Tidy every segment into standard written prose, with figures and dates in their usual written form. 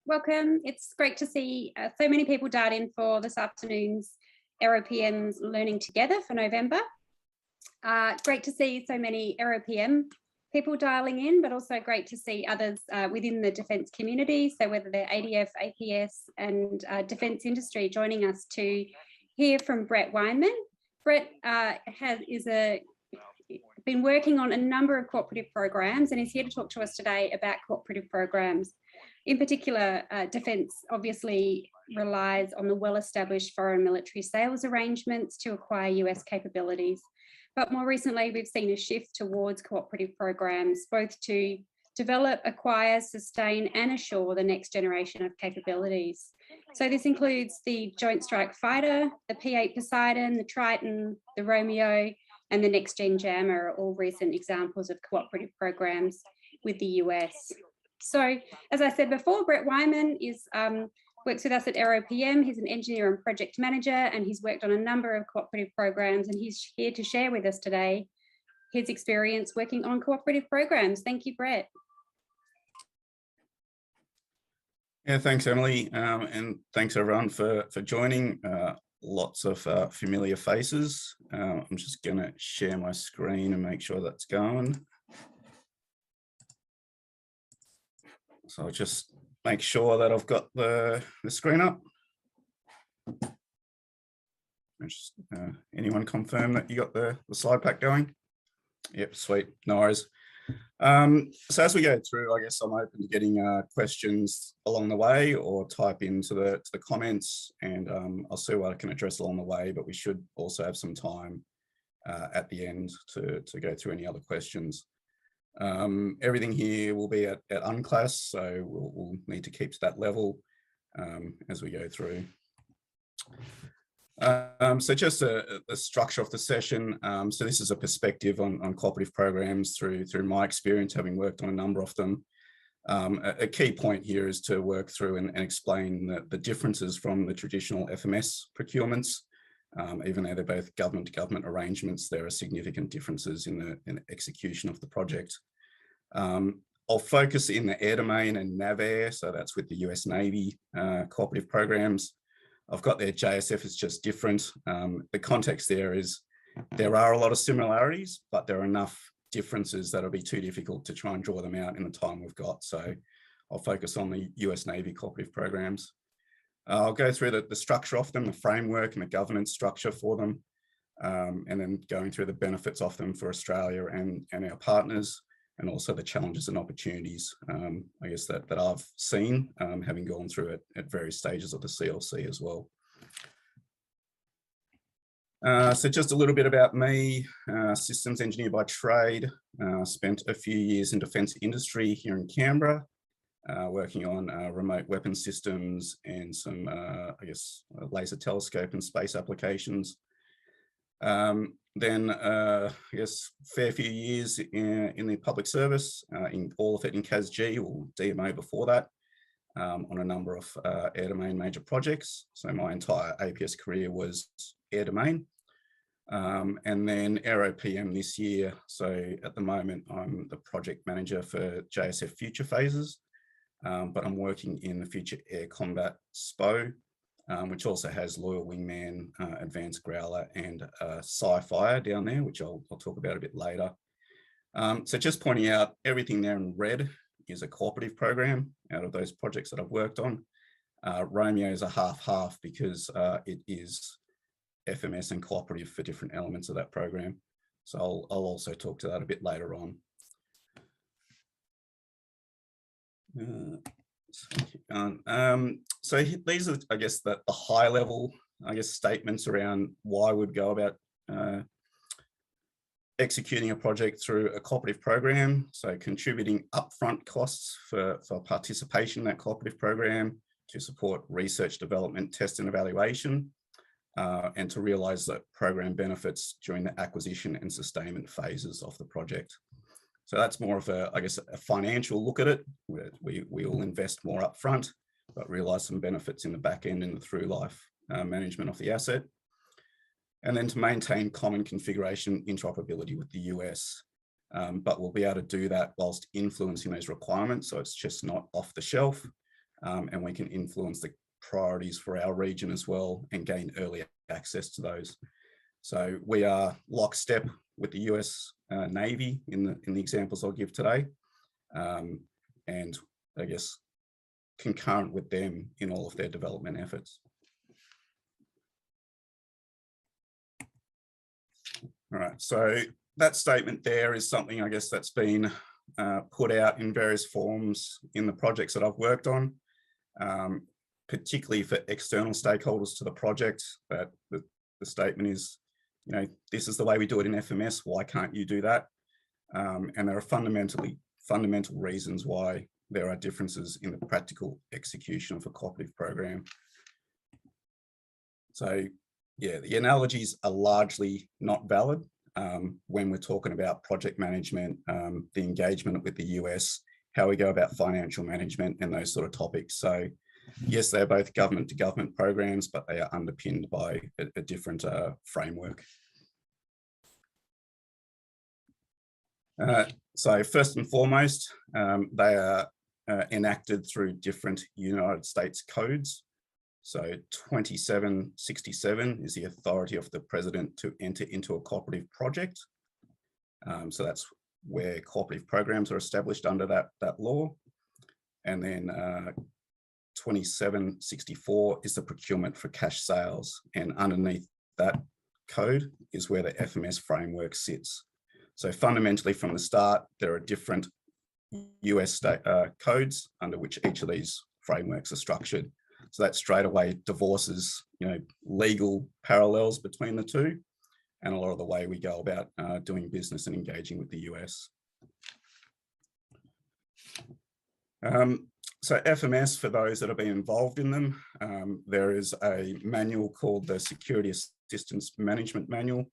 welcome. It's great to see so many people dialed in for this afternoon's AeroPM's Learning Together for November. Great to see so many AeroPM people dialing in, but also great to see others within the defence community. So whether they're ADF, APS and defence industry joining us to hear from Brett Weinman. Brett been working on a number of cooperative programs and is here to talk to us today about cooperative programs. In particular, defence obviously relies on the well-established foreign military sales arrangements to acquire US capabilities. But more recently, we've seen a shift towards cooperative programs, both to develop, acquire, sustain and assure the next generation of capabilities. So this includes the Joint Strike Fighter, the P-8 Poseidon, the Triton, the Romeo, and the Next Gen Jammer are all recent examples of cooperative programs with the US. So, as I said before, Brett Weinman works with us at AeroPM. He's an engineer and project manager, and he's worked on a number of cooperative programs, and he's here to share with us today his experience working on cooperative programs. Thank you, Brett. Yeah, thanks, Emily, and thanks everyone for joining. Lots of familiar faces. I'm just going to share my screen and make sure that's going. So I'll just make sure that I've got the screen up. Just, anyone confirm that you got the slide pack going? Yep, sweet, no worries. So as we go through, I guess I'm open to getting questions along the way or type into the comments, and I'll see what I can address along the way, but we should also have some time at the end to go through any other questions. Everything here will be at unclass, so we'll need to keep to that level as we go through. So just the structure of the session. So this is a perspective on cooperative programs through my experience, having worked on a number of them. A key point here is to work through and explain the differences from the traditional FMS procurements. Even though they're both government-to-government arrangements, there are significant differences in the execution of the project. I'll focus in the air domain and NavAir, so that's with the US Navy cooperative programs. I've got their JSF is just different. The context there is there are a lot of similarities, but there are enough differences that it'll be too difficult to try and draw them out in the time we've got. So I'll focus on the US Navy cooperative programs. I'll go through the structure of them, the framework and the governance structure for them, and then going through the benefits of them for Australia and our partners, and also the challenges and opportunities, I guess, that I've seen, having gone through it at various stages of the CLC as well. So just a little bit about me, systems engineer by trade, spent a few years in defence industry here in Canberra, working on remote weapon systems and some, I guess, laser telescope and space applications. Then, I guess, fair few years in the public service, in all of it in CASG or DMO before that, on a number of air domain major projects. So my entire APS career was air domain. And then AeroPM this year. So at the moment, I'm the project manager for JSF future phases, but I'm working in the future air combat SPO, which also has Loyal Wingman, Advanced Growler and Sci-Fire down there, which I'll talk about a bit later. So just pointing out, everything there in red is a cooperative program out of those projects that I've worked on. Romeo is a half-half because it is FMS and cooperative for different elements of that program. So I'll also talk to that a bit later on. So these are, I guess, the high level, I guess, statements around why we'd go about executing a project through a cooperative program. So contributing upfront costs for participation in that cooperative program to support research, development, test and evaluation, and to realise that program benefits during the acquisition and sustainment phases of the project. So that's more of a, I guess, a financial look at it, where we will invest more upfront, but realise some benefits in the back end in the through life management of the asset. And then to maintain common configuration interoperability with the US. But we'll be able to do that whilst influencing those requirements. So it's just not off the shelf. and we can influence the priorities for our region as well and gain early access to those. So we are lockstep with the US Navy in the examples I'll give today, and I guess concurrent with them in all of their development efforts. All right, so that statement there is something I guess that's been put out in various forms in the projects that I've worked on, particularly for external stakeholders to the project. That the statement is, you know, this is the way we do it in FMS, why can't you do that? And there are fundamental reasons why there are differences in the practical execution of a cooperative program. So yeah, the analogies are largely not valid when we're talking about project management, the engagement with the US, how we go about financial management and those sort of topics. So yes, they're both government to government programs, but they are underpinned by a different framework. So first and foremost, they are enacted through different United States codes. So 2767 is the authority of the president to enter into a cooperative project. So that's where cooperative programs are established under that law. And then 2764 is the procurement for cash sales. And underneath that code is where the FMS framework sits. So fundamentally from the start, there are different US state codes under which each of these frameworks are structured. So that straight away divorces, you know, legal parallels between the two and a lot of the way we go about doing business and engaging with the US. So FMS, for those that have been involved in them, there is a manual called the Security Assistance Management Manual.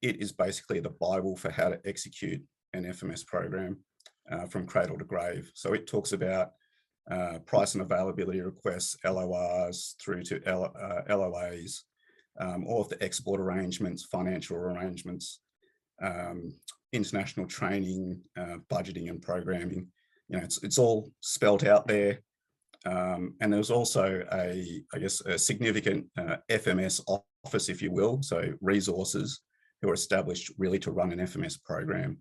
It is basically the Bible for how to execute an FMS program from cradle to grave. So it talks about price and availability requests, LORs through to LOAs, all of the export arrangements, financial arrangements, international training, budgeting and programming. You know, it's all spelt out there. And there's also I guess, a significant FMS office, if you will, so resources who are established really to run an FMS program.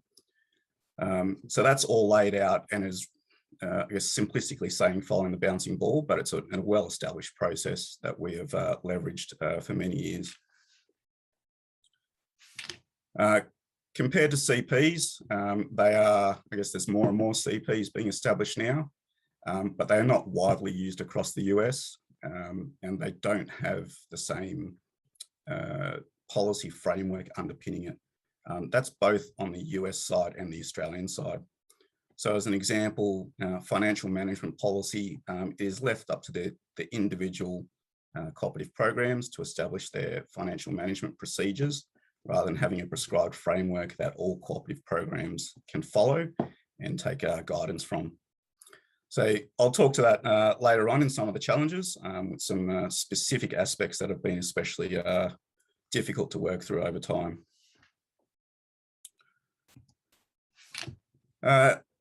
So that's all laid out and is, I guess, simplistically saying following the bouncing ball, but it's a well-established process that we have leveraged for many years. Compared to CPs, they are, I guess there's more and more CPs being established now, but they are not widely used across the US, and they don't have the same policy framework underpinning it. That's both on the US side and the Australian side. So as an example, financial management policy is left up to the individual cooperative programs to establish their financial management procedures, rather than having a prescribed framework that all cooperative programs can follow and take guidance from. So I'll talk to that later on in some of the challenges with some specific aspects that have been especially difficult to work through over time.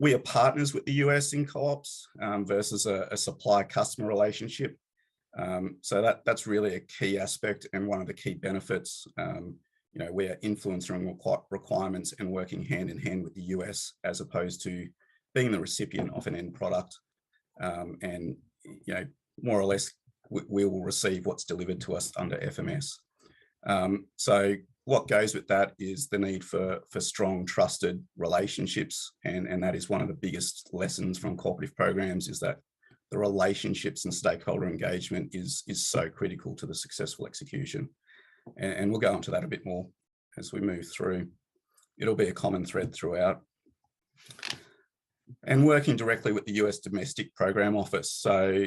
We are partners with the US in co-ops versus a supply-customer relationship. So that's really a key aspect and one of the key benefits. You know, we are influencing requirements and working hand in hand with the US as opposed to being the recipient of an end product. And, you know, more or less, we will receive what's delivered to us under FMS. So what goes with that is the need for strong, trusted relationships. And that is one of the biggest lessons from cooperative programs, is that the relationships and stakeholder engagement is so critical to the successful execution. And we'll go into that a bit more as we move through. It'll be a common thread throughout. And working directly with the US Domestic Program Office. So,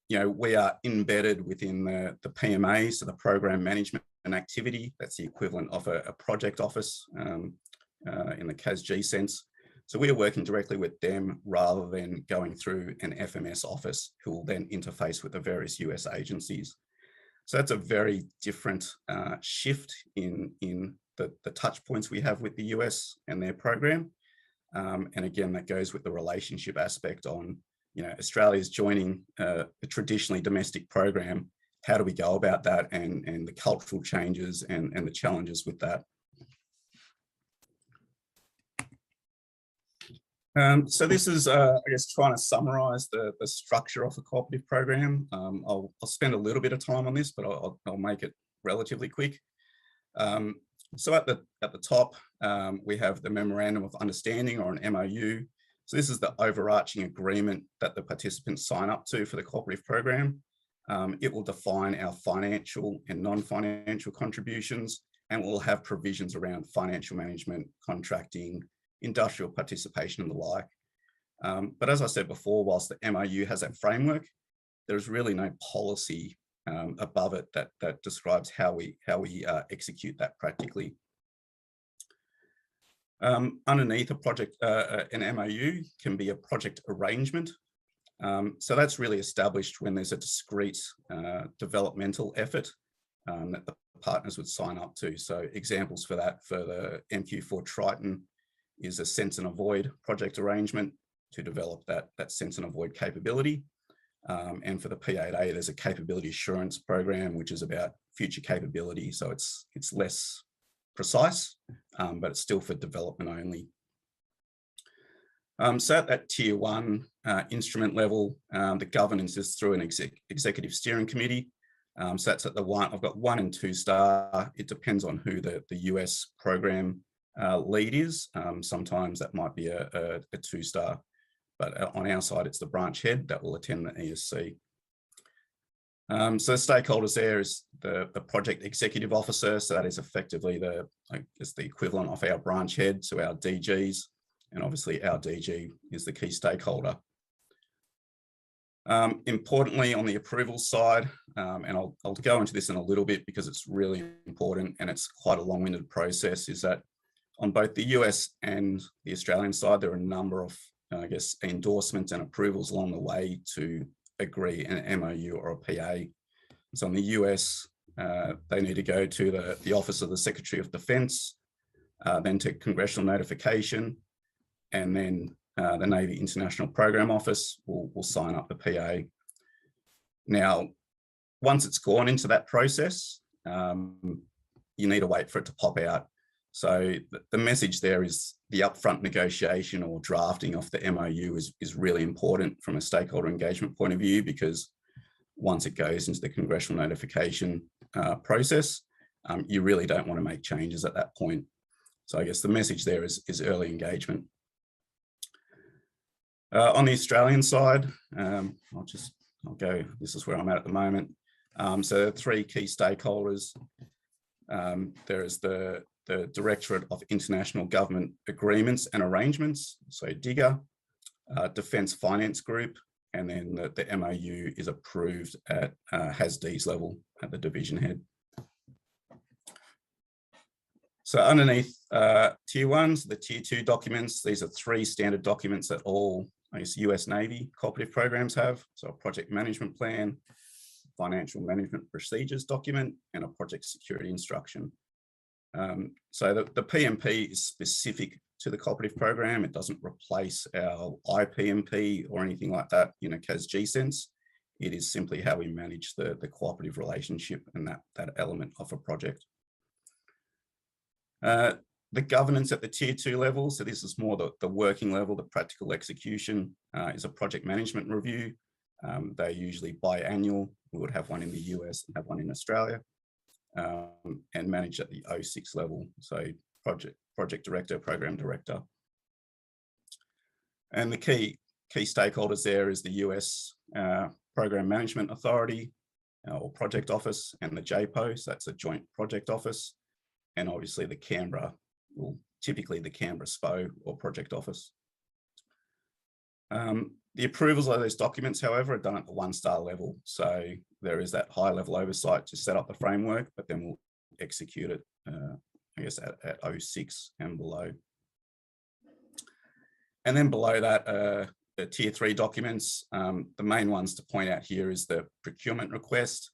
you know, we are embedded within the PMA, so the Program Management and Activity. That's the equivalent of a project office in the CASG sense. So we are working directly with them rather than going through an FMS office who will then interface with the various US agencies. So that's a very different shift in the touch points we have with the US and their program. And again, that goes with the relationship aspect on Australia's joining a traditionally domestic program. How do we go about that, and the cultural changes and the challenges with that? So this is, I guess, trying to summarise the structure of a cooperative program. I'll spend a little bit of time on this, but I'll make it relatively quick. So at the top, we have the Memorandum of Understanding, or an MOU. So this is the overarching agreement that the participants sign up to for the cooperative program. It will define our financial and non-financial contributions, and will have provisions around financial management, contracting, industrial participation and the like. But as I said before, whilst the MOU has that framework, there's really no policy above it that describes how we execute that practically. Underneath a project, an MOU can be a project arrangement. So that's really established when there's a discrete developmental effort that the partners would sign up to. So examples for that for the MQ4 Triton is a sense and avoid project arrangement to develop that sense and avoid capability. And for the P8A, there's a capability assurance program, which is about future capability. So it's less precise, but it's still for development only. So at that tier 1 instrument level, the governance is through an executive steering committee. So that's at the one. I've got 1 and 2 star. It depends on who the US program lead is. Sometimes that might be a 2 star, but on our side, it's the branch head that will attend the ESC. So stakeholders there is the project executive officer. So that is effectively the equivalent of our branch head, so our DGs, and obviously our DG is the key stakeholder. Importantly, on the approval side, and I'll go into this in a little bit because it's really important and it's quite a long-winded process, is that on both the US and the Australian side, there are a number of, I guess, endorsements and approvals along the way to agree an MOU or a PA. So in the US, they need to go to the Office of the Secretary of Defense, then to congressional notification, and then the Navy International Program Office will sign up the PA. Now, once it's gone into that process, you need to wait for it to pop out. So the message there is the upfront negotiation or drafting of the MOU is really important from a stakeholder engagement point of view, because once it goes into the congressional notification process, you really don't want to make changes at that point. So I guess the message there is early engagement. On the Australian side, I'll go, this is where I'm at the moment. So 3 key stakeholders. There is the Directorate of International Government Agreements and Arrangements, so DIGA, Defence Finance Group, and then the MOU is approved at HASD's level at the division head. So underneath tier 1, so the tier 2 documents, these are 3 standard documents that all, I guess, US Navy cooperative programs have. So a project management plan, financial management procedures document, and a project security instruction. So the PMP is specific to the cooperative program. It doesn't replace our IPMP or anything like that, CAS-G sense. It is simply how we manage the cooperative relationship and that element of a project. The governance at the tier 2 level, so this is more the working level, the practical execution, is a project management review. They're usually biannual. We would have one in the US and have one in Australia. And manage at the 06 level, so project director, program director. And the key stakeholders there is the US Program Management Authority or Project Office, and the JPO, so that's a Joint Project Office, and obviously the Canberra, well, typically the Canberra SPO or Project Office. The approvals of those documents, however, are done at the 1-star level. So there is that high level oversight to set up the framework, but then we'll execute it, I guess, at 06 and below. And then below that, the tier 3 documents, the main ones to point out here is the procurement request.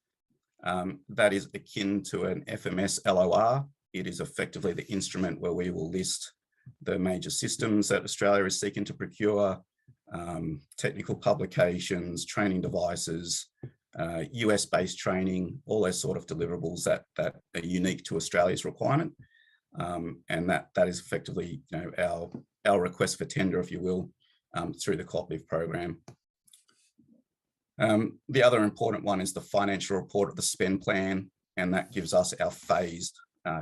That is akin to an FMS LOR. It is effectively the instrument where we will list the major systems that Australia is seeking to procure, technical publications, training devices, US-based training, all those sort of deliverables that are unique to Australia's requirement. And that is effectively, you know, our request for tender, if you will, through the cooperative program. The other important one is the financial report of the spend plan, and that gives us our phased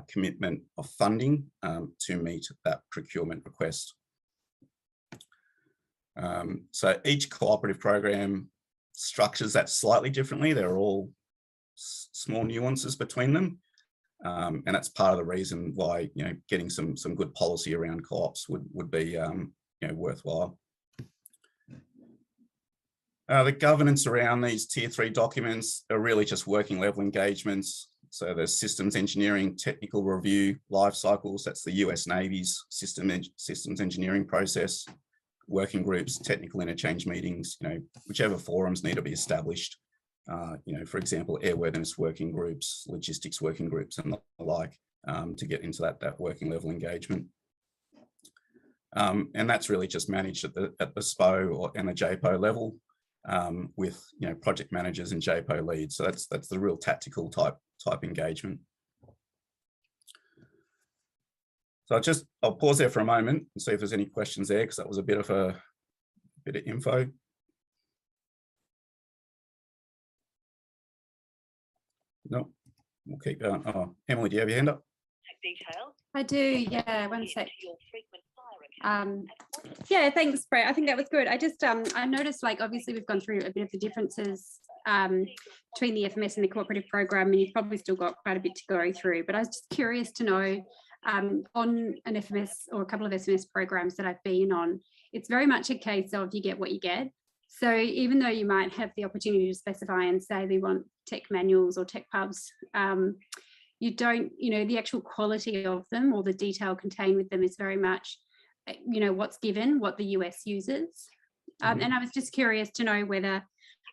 commitment of funding to meet that procurement request. So each cooperative program structures that slightly differently. There are all small nuances between them. And that's part of the reason why, you know, getting some good policy around co-ops would be, you know, worthwhile. The governance around these tier 3 documents are really just working level engagements. So there's systems engineering, technical review, life cycles. That's the US Navy's systems engineering process. Working groups, technical interchange meetings, you know, whichever forums need to be established. You know, for example, airworthiness working groups, logistics working groups, and the like, to get into that working level engagement. And that's really just managed at the SPO and the JPO level, with, you know, project managers and JPO leads. So that's the real tactical type engagement. So I'll pause there for a moment and see if there's any questions there, because that was a bit of info. No, we'll keep going. Oh, Emily, do you have your hand up? I do, yeah, one sec. Yeah, thanks, Brett. I think that was good. I just, I noticed, like, obviously we've gone through a bit of the differences between the FMS and the cooperative program, and you've probably still got quite a bit to go through, but I was just curious to know, on an FMS or a couple of FMS programs that I've been on, it's very much a case of you get what you get. So even though you might have the opportunity to specify and say we want tech manuals or tech pubs, you don't, you know, the actual quality of them or the detail contained with them is very much, you know, what's given, what the US uses. And I was just curious to know whether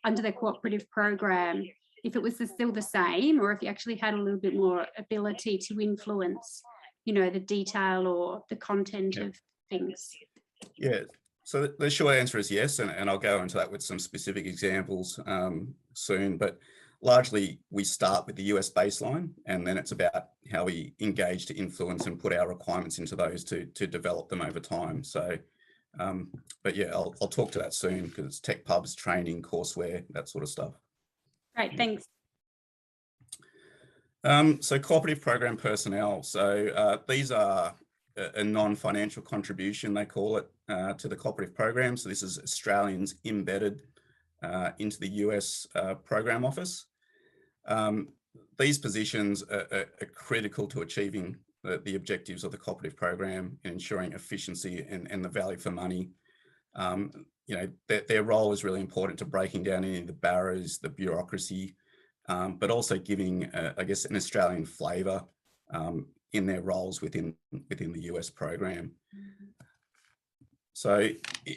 under the cooperative program, if it was still the same, or if you actually had a little bit more ability to influence, you know, the detail or the content of things. Yeah, so the short answer is yes, and I'll go into that with some specific examples soon, but largely we start with the US baseline, and then it's about how we engage to influence and put our requirements into those to develop them over time. So, but yeah, I'll talk to that soon, because it's tech pubs, training, courseware, that sort of stuff. Great, thanks. So cooperative program personnel. So these are a non-financial contribution, they call it, to the cooperative program. So this is Australians embedded into the US program office. These positions are critical to achieving the objectives of the cooperative program and ensuring efficiency and the value for money. You know, their role is really important to breaking down any of the barriers, the bureaucracy, but also giving, I guess, an Australian flavour in their roles within the US program. So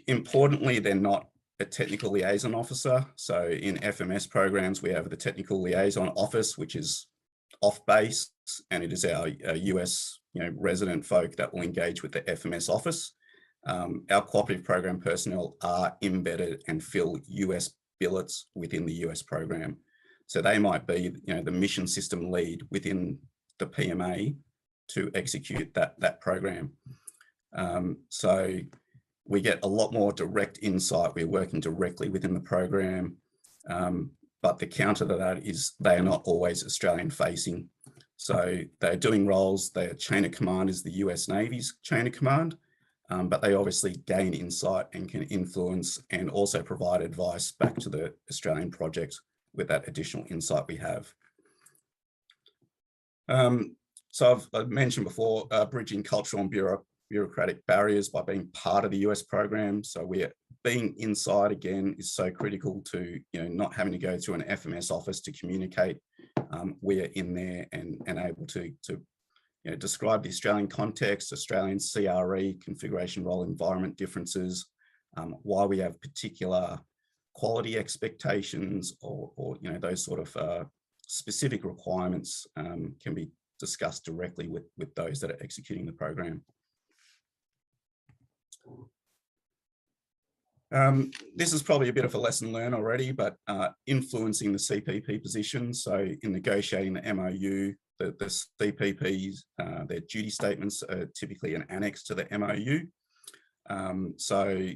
importantly, they're not a technical liaison officer. So in FMS programs, we have the technical liaison office, which is off base, and it is our US, you know, resident folk that will engage with the FMS office. Our cooperative program personnel are embedded and fill US billets within the US program. So they might be, you know, the mission system lead within the PMA to execute that program. So we get a lot more direct insight. We're working directly within the program, but the counter to that is they are not always Australian facing. So they're doing roles, their chain of command is the US Navy's chain of command, but they obviously gain insight and can influence and also provide advice back to the Australian project with that additional insight we have. So I've mentioned before, bridging cultural and bureaucratic barriers by being part of the US program. So being inside, again, is so critical to, you know, not having to go to an FMS office to communicate. We're in there and able to you know, describe the Australian context, Australian CRE, configuration role environment differences, why we have particular quality expectations or you know, those sort of specific requirements can be discussed directly with those that are executing the program. This is probably a bit of a lesson learned already, but influencing the CPP position. So in negotiating the MOU, the CPPs, their duty statements are typically an annex to the MOU. So,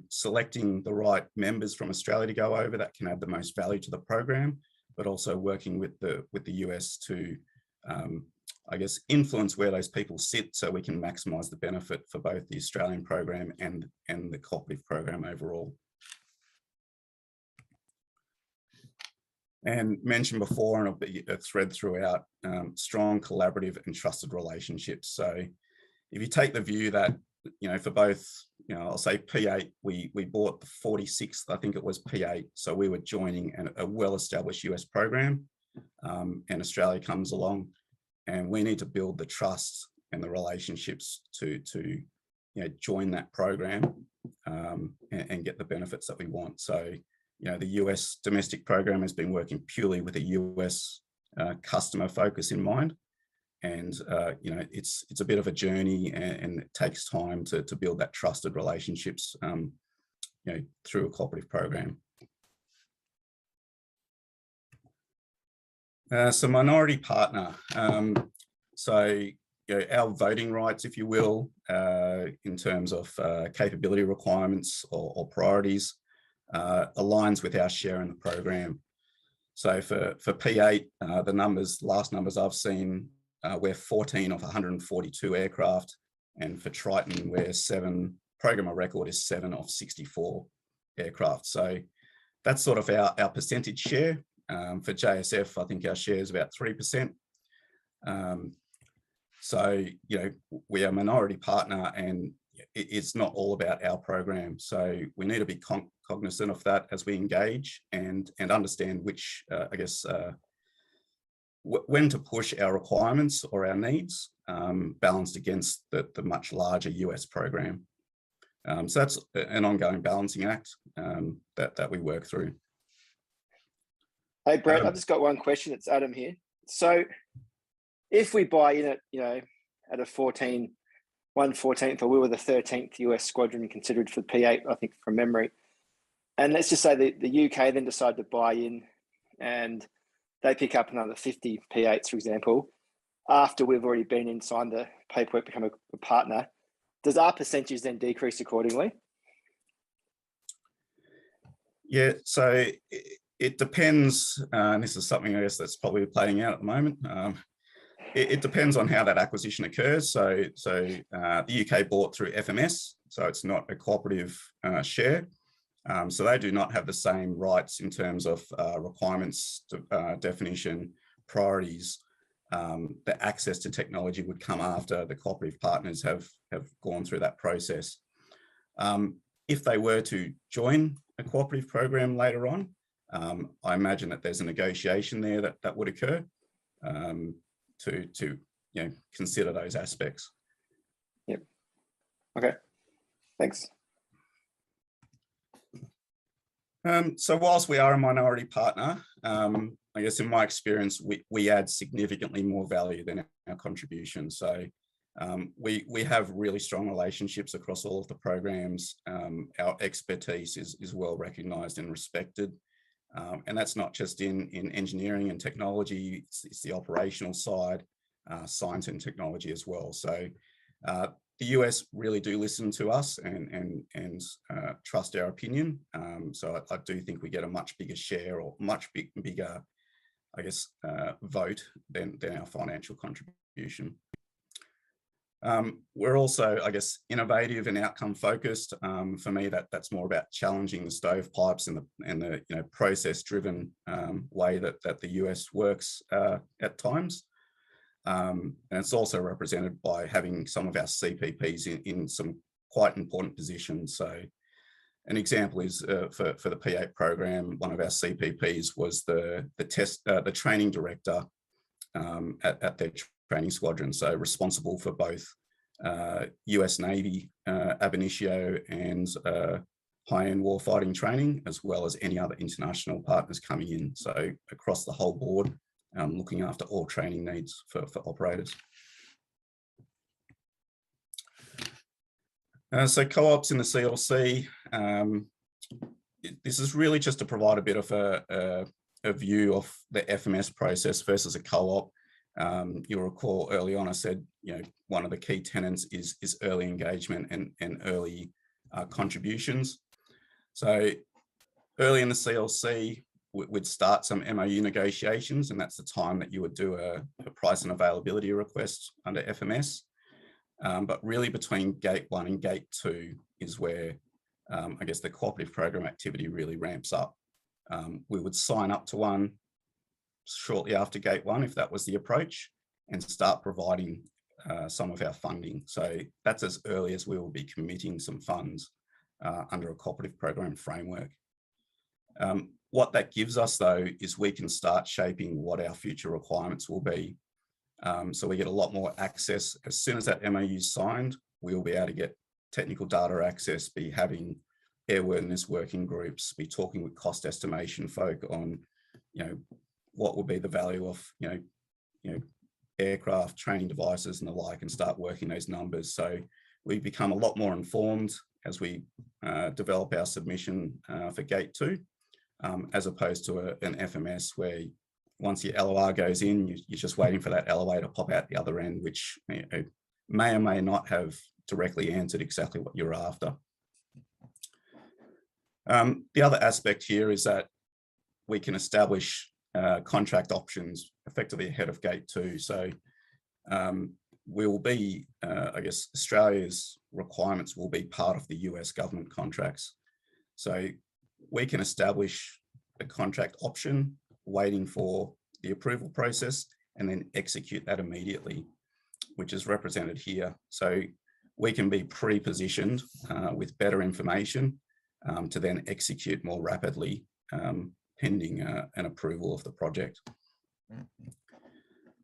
selecting the right members from Australia to go over that can add the most value to the program, but also working with the US to, I guess, influence where those people sit so we can maximise the benefit for both the Australian program and the cooperative program overall. And mentioned before, and it'll be a thread throughout, strong collaborative and trusted relationships. So if you take the view that, for both, I'll say P8, we bought the 46th, I think it was P8. So we were joining a well-established US program, and Australia comes along, and we need to build the trust and the relationships to join that program and get the benefits that we want. So, the US domestic program has been working purely with a US customer focus in mind. And, it's a bit of a journey, and it takes time to build that trusted relationships, through a cooperative program. So minority partner. So, our voting rights, if you will, in terms of capability requirements or priorities, aligns with our share in the program. So for P8, the last numbers I've seen, we're 14 of 142 aircraft, and for Triton, we're program of record is 7 of 64 aircraft. So that's sort of our percentage share. For JSF, I think our share is about 3%. So, we are a minority partner, and it's not all about our program. So we need to be cognizant of that as we engage and understand which, when to push our requirements or our needs, balanced against the much larger US program. So that's an ongoing balancing act that we work through. Hey, Brett, I've just got one question. It's Adam here. So if we buy in at, at a 1/14th, or we were the 13th US squadron considered for P8, I think from memory, and let's just say the UK then decide to buy in and they pick up another 50 P8s, for example, after we've already been in, signed the paperwork, become a partner, does our percentage then decrease accordingly? Yeah, so it depends, and this is something I guess that's probably playing out at the moment. It depends on how that acquisition occurs. So the UK bought through FMS, so it's not a cooperative share. So they do not have the same rights in terms of requirements, definition, priorities. The access to technology would come after the cooperative partners have gone through that process. If they were to join a cooperative program later on, I imagine that there's a negotiation there that would occur to consider those aspects. Yep. Okay. Thanks. So whilst we are a minority partner, I guess in my experience, we add significantly more value than our contribution. So we have really strong relationships across all of the programs. Our expertise is well recognised and respected. And that's not just in engineering and technology, it's the operational side, science and technology as well. So the US really do listen to us and trust our opinion. So I do think we get a much bigger share, or much bigger, I guess, vote than our financial contribution. We're also, I guess, innovative and outcome focused. For me, that's more about challenging the stovepipes and the process-driven way that the US works at times. And it's also represented by having some of our CPPs in some quite important positions. So an example is for the P8 program, one of our CPPs was the training director at their training squadron. So responsible for both US Navy ab initio and high-end warfighting training, as well as any other international partners coming in. So across the whole board, looking after all training needs for operators. So co-ops in the CLC, this is really just to provide a bit of a view of the FMS process versus a co-op. You'll recall early on I said, one of the key tenets is early engagement and early contributions. So early in the CLC, we'd start some MOU negotiations, and that's the time that you would do a price and availability request under FMS. But really between gate 1 and gate 2 is where I guess the cooperative program activity really ramps up. We would sign up to one shortly after gate 1 if that was the approach, and start providing some of our funding. So that's as early as we will be committing some funds under a cooperative program framework. What that gives us though is we can start shaping what our future requirements will be. So we get a lot more access. As soon as that MOU is signed, we'll be able to get technical data access, be having airworthiness working groups, be talking with cost estimation folk on, what will be the value of, aircraft, training devices and the like, and start working those numbers. So we become a lot more informed as we develop our submission for gate 2, as opposed to an FMS where once your LOR goes in, you're just waiting for that LOA to pop out the other end, which may or may not have directly answered exactly what you're after. The other aspect here is that we can establish contract options effectively ahead of gate 2. So we will be, I guess, Australia's requirements will be part of the US government contracts. So we can establish a contract option, waiting for the approval process, and then execute that immediately, which is represented here. So we can be pre-positioned with better information to then execute more rapidly, pending an approval of the project.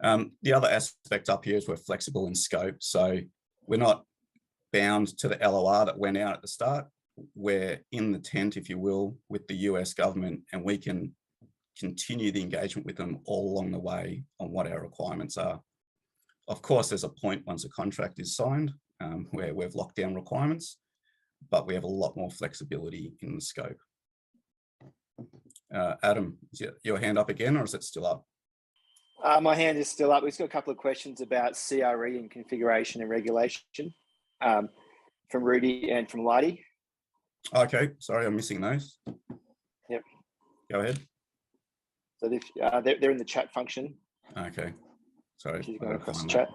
The other aspect up here is we're flexible in scope. So we're not bound to the LOR that went out at the start. We're in the tent, if you will, with the US government, and we can continue the engagement with them all along the way on what our requirements are. Of course, there's a point once a contract is signed where we've locked down requirements, but we have a lot more flexibility in the scope. Adam, is your hand up again, or is it still up? My hand is still up. We've got a couple of questions about CRE and configuration and regulation from Rudy and from Lighty. Okay, sorry, I'm missing those. Yep. Go ahead. So they're in the chat function. Okay, sorry. She's going across the chat.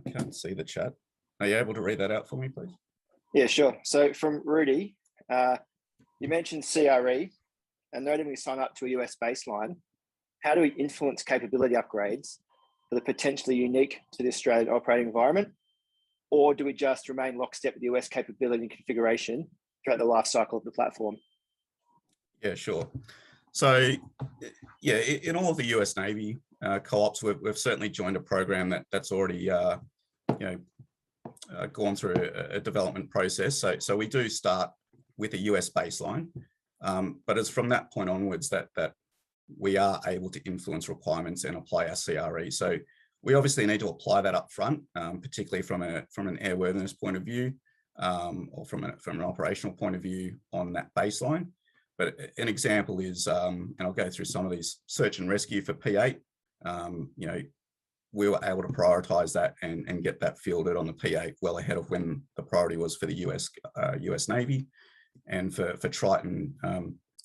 I can't see the chat. Are you able to read that out for me, please? Yeah, sure. So from Rudy, you mentioned CRE, and noting we sign up to a US baseline, how do we influence capability upgrades that are potentially unique to the Australian operating environment? Or do we just remain lockstep with the US capability and configuration throughout the life cycle of the platform? Yeah, sure. So, yeah, in all of the US Navy co-ops, we've certainly joined a program that's already, gone through a development process. So we do start with a US baseline, but it's from that point onwards that we are able to influence requirements and apply our CRE. So we obviously need to apply that up front, particularly from an airworthiness point of view, or from an operational point of view on that baseline. But an example is, and I'll go through some of these, search and rescue for P8. We were able to prioritize that and get that fielded on the P8 well ahead of when the priority was for the US Navy. And for Triton,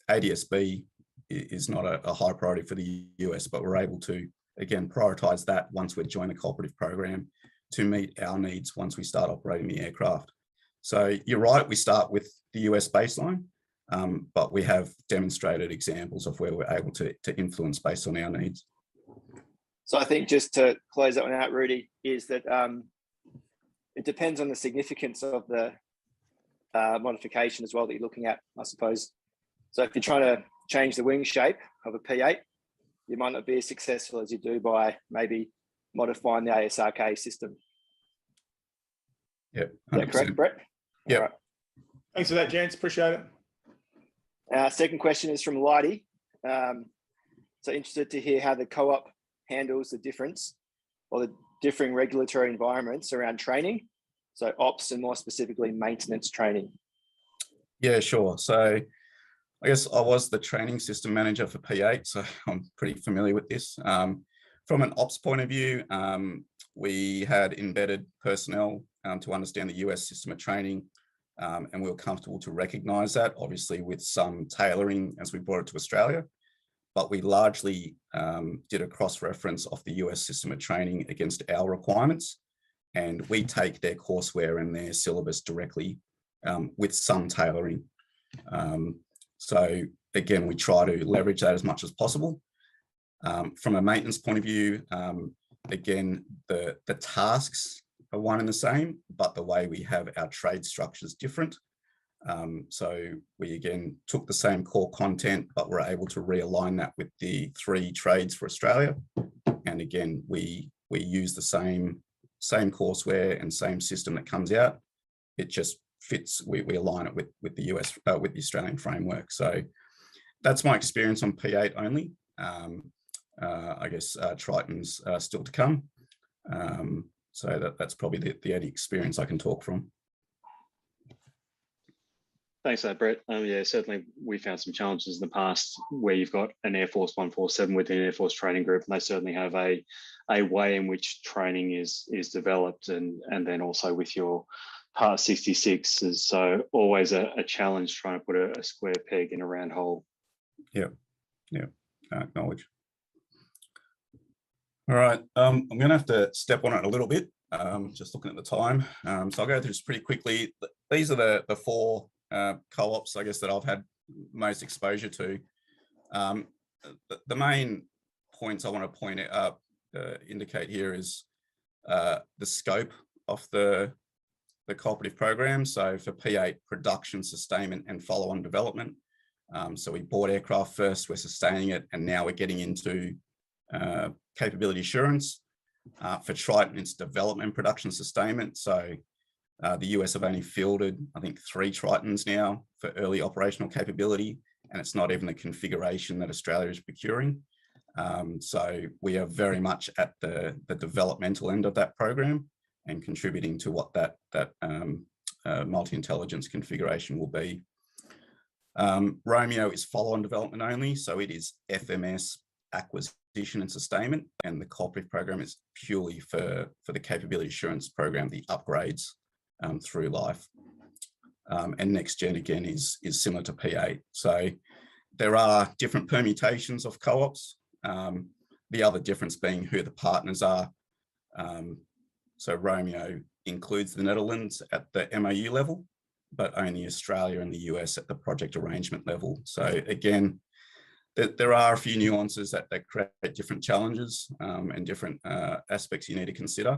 ADSB is not a high priority for the US, but we're able to, again, prioritize that once we've joined the cooperative program to meet our needs once we start operating the aircraft. So you're right, we start with the US baseline, but we have demonstrated examples of where we're able to influence based on our needs. So I think just to close that one out, Rudy, is that it depends on the significance of the modification as well that you're looking at, I suppose. So if you're trying to change the wing shape of a P8, you might not be as successful as you do by maybe modifying the ASRK system. Yep. 100%. Is that correct, Brett? Yeah. Right. Thanks for that, gents. Appreciate it. Second question is from Lighty. So interested to hear how the co-op handles the difference or the differing regulatory environments around training So ops and more specifically maintenance training. Yeah, sure. So I guess I was the training system manager for P8, so I'm pretty familiar with this. From an ops point of view, we had embedded personnel to understand the US system of training, and we were comfortable to recognise that, obviously with some tailoring as we brought it to Australia. But we largely did a cross-reference of the US system of training against our requirements, and we take their courseware and their syllabus directly with some tailoring. So again, we try to leverage that as much as possible. From a maintenance point of view, again, the tasks are one and the same, but the way we have our trade structure is different. So we again took the same core content, but we're able to realign that with the 3 trades for Australia. And again, we use the same courseware and same system that comes out. It just fits. We align it with the US with the Australian framework. So that's my experience on P8 only. I guess Triton's still to come. So that's probably the only experience I can talk from. Thanks for that, Brett. Yeah, certainly we found some challenges in the past where you've got an Air Force 147 within an Air Force training group, and they certainly have a way in which training is developed, and then also with your Part 66 is so always a challenge trying to put a square peg in a round hole. Yeah, I acknowledge. All right, I'm going to have to step on it a little bit, just looking at the time. So I'll go through this pretty quickly. These are the 4 co-ops, I guess, that I've had most exposure to. The main points I want to indicate here is the scope of the cooperative program. So for P8, production, sustainment, and follow-on development. So we bought aircraft first, we're sustaining it, and now we're getting into capability assurance. For Triton, it's development, production, sustainment. So the US have only fielded, I think, 3 Tritons now for early operational capability, and it's not even the configuration that Australia is procuring. So we are very much at the developmental end of that program and contributing to what that multi-intelligence configuration will be. Romeo is follow-on development only, so it is FMS, acquisition and sustainment, and the cooperative program is purely for the capability assurance program, the upgrades through life. And next gen again is similar to P8. So there are different permutations of co-ops. The other difference being who the partners are. So Romeo includes the Netherlands at the MOU level, but only Australia and the US at the project arrangement level. So again, there are a few nuances that create different challenges and different aspects you need to consider.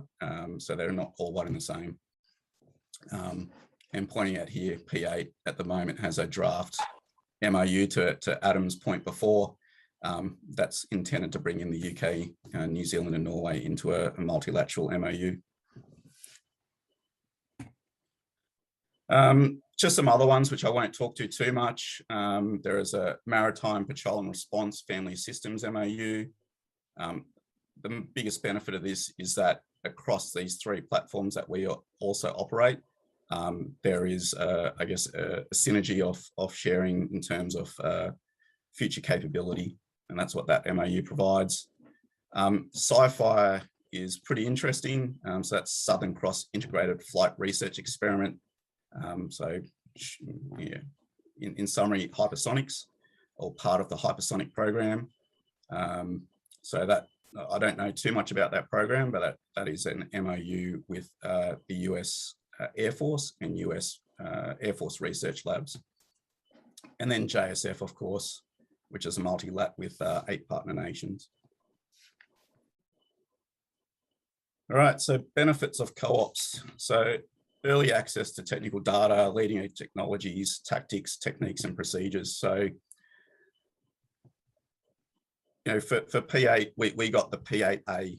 So they're not all one and the same. And pointing out here, P8 at the moment has a draft MOU to Adam's point before. That's intended to bring in the UK, New Zealand and Norway into a multilateral MOU. Just some other ones which I won't talk to too much. There is a Maritime Patrol and Response Family Systems MOU. The biggest benefit of this is that across these 3 platforms that we also operate, there is, I guess, a synergy of sharing in terms of future capability, and that's what that MOU provides. Sci-Fi is pretty interesting. So that's Southern Cross Integrated Flight Research Experiment. So yeah, in summary, hypersonics, or part of the hypersonic program. So that I don't know too much about that program, but that is an MOU with the US Air Force and US Air Force Research Labs. And then JSF, of course, which is a multi-lat with 8 partner nations. All right, so benefits of co-ops. So early access to technical data, leading edge technologies, tactics, techniques, and procedures. So, you know, for P8, we got the P8A,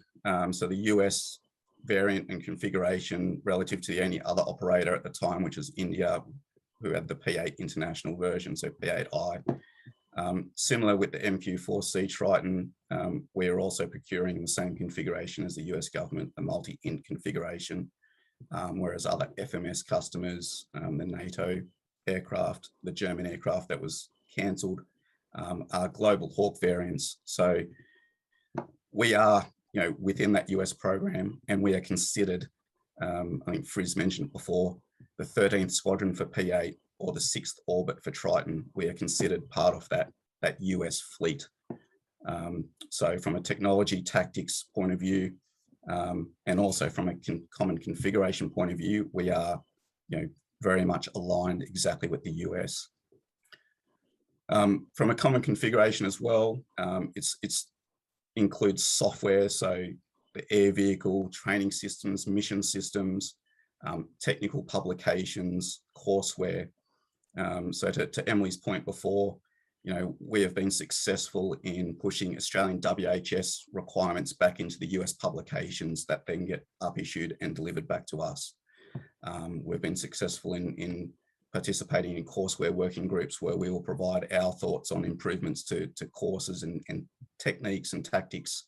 so the US variant and configuration relative to the only other operator at the time, which is India, who had the P8 international version, so P8I. Similar with the MQ-4C Triton, we're also procuring the same configuration as the US government, the multi-int configuration. whereas other FMS customers, the NATO aircraft, the German aircraft that was cancelled, are Global Hawk variants. So we are, within that US program, and we are considered, I think Frizz mentioned before, the 13th squadron for P8 or the 6th orbit for Triton. We are considered part of that US fleet. So from a technology tactics point of view, and also from a common configuration point of view, we are, very much aligned exactly with the US. From a common configuration as well, it's includes software, so the air vehicle, training systems, mission systems, technical publications, courseware. So to Emily's point before, we have been successful in pushing Australian WHS requirements back into the US publications that then get up-issued and delivered back to us. We've been successful in participating in courseware working groups where we will provide our thoughts on improvements to courses and techniques and tactics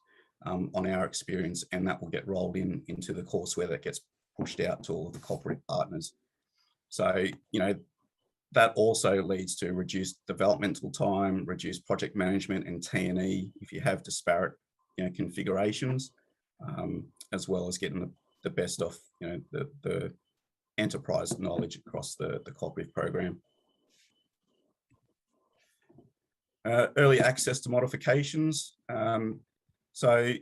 on our experience, and that will get rolled into the courseware that gets pushed out to all of the cooperative partners. So, that also leads to reduced developmental time, reduced project management and T&E if you have disparate configurations, as well as getting the best of the enterprise knowledge across the cooperative program. Early access to modifications. So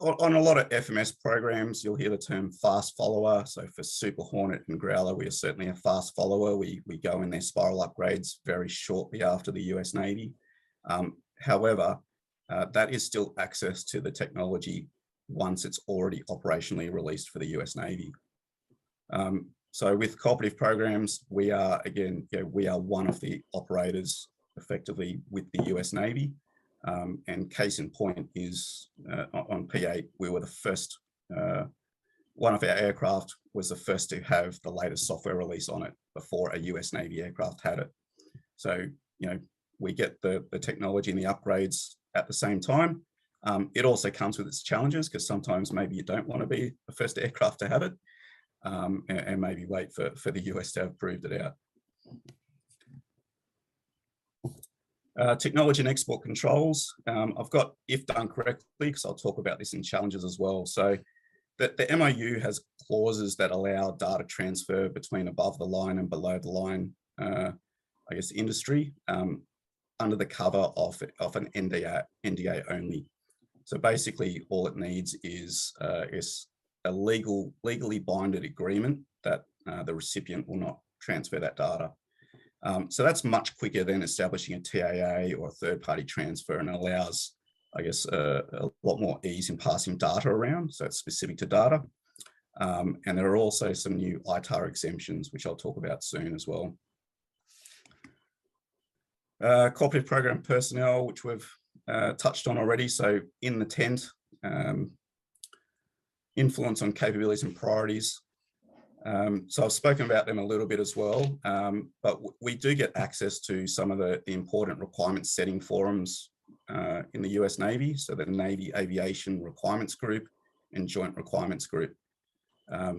on a lot of FMS programs, you'll hear the term fast follower. So for Super Hornet and Growler, we are certainly a fast follower. We go in their spiral upgrades very shortly after the US Navy. However, that is still access to the technology once it's already operationally released for the US Navy. So with cooperative programs, we are, again, we are one of the operators effectively with the US Navy. And case in point is on P8, we were the first, one of our aircraft was the first to have the latest software release on it before a US Navy aircraft had it. So, we get the technology and the upgrades at the same time. It also comes with its challenges because sometimes maybe you don't want to be the first aircraft to have it, and maybe wait for the US to have proved it out. Technology and export controls. I've got if done correctly, because I'll talk about this in challenges as well. So the MOU has clauses that allow data transfer between above the line and below the line, I guess, industry, under the cover of an NDA only. So basically all it needs is a legally binded agreement that the recipient will not transfer that data. So that's much quicker than establishing a TAA or a third-party transfer, and allows, I guess, a lot more ease in passing data around. So it's specific to data. And there are also some new ITAR exemptions, which I'll talk about soon as well. Cooperative program personnel, which we've touched on already. So in the tent, influence on capabilities and priorities. So I've spoken about them a little bit as well, but we do get access to some of the important requirement setting forums in the US Navy, so the Navy Aviation Requirements Group and Joint Requirements Group.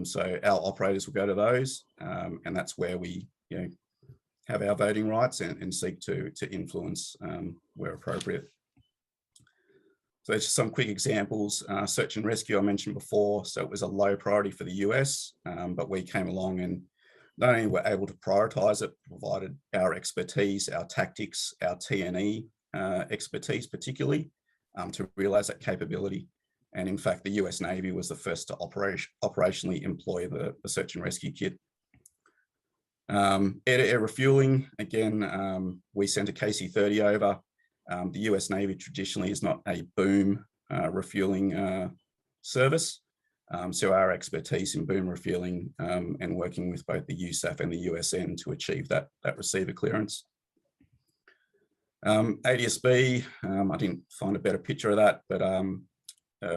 So our operators will go to those, and that's where we have our voting rights and seek to influence where appropriate. So just some quick examples. Search and rescue I mentioned before. So it was a low priority for the US, but we came along and not only were able to prioritize it, provided our expertise, our tactics, our T&E expertise particularly, to realize that capability. And in fact, the US Navy was the first to operationally employ the search and rescue kit. Air-to-air refueling, again, we sent a KC-30 over. The US Navy traditionally is not a boom refueling service. So our expertise in boom refueling and working with both the USAF and the USN to achieve that receiver clearance. ADSB, I didn't find a better picture of that, but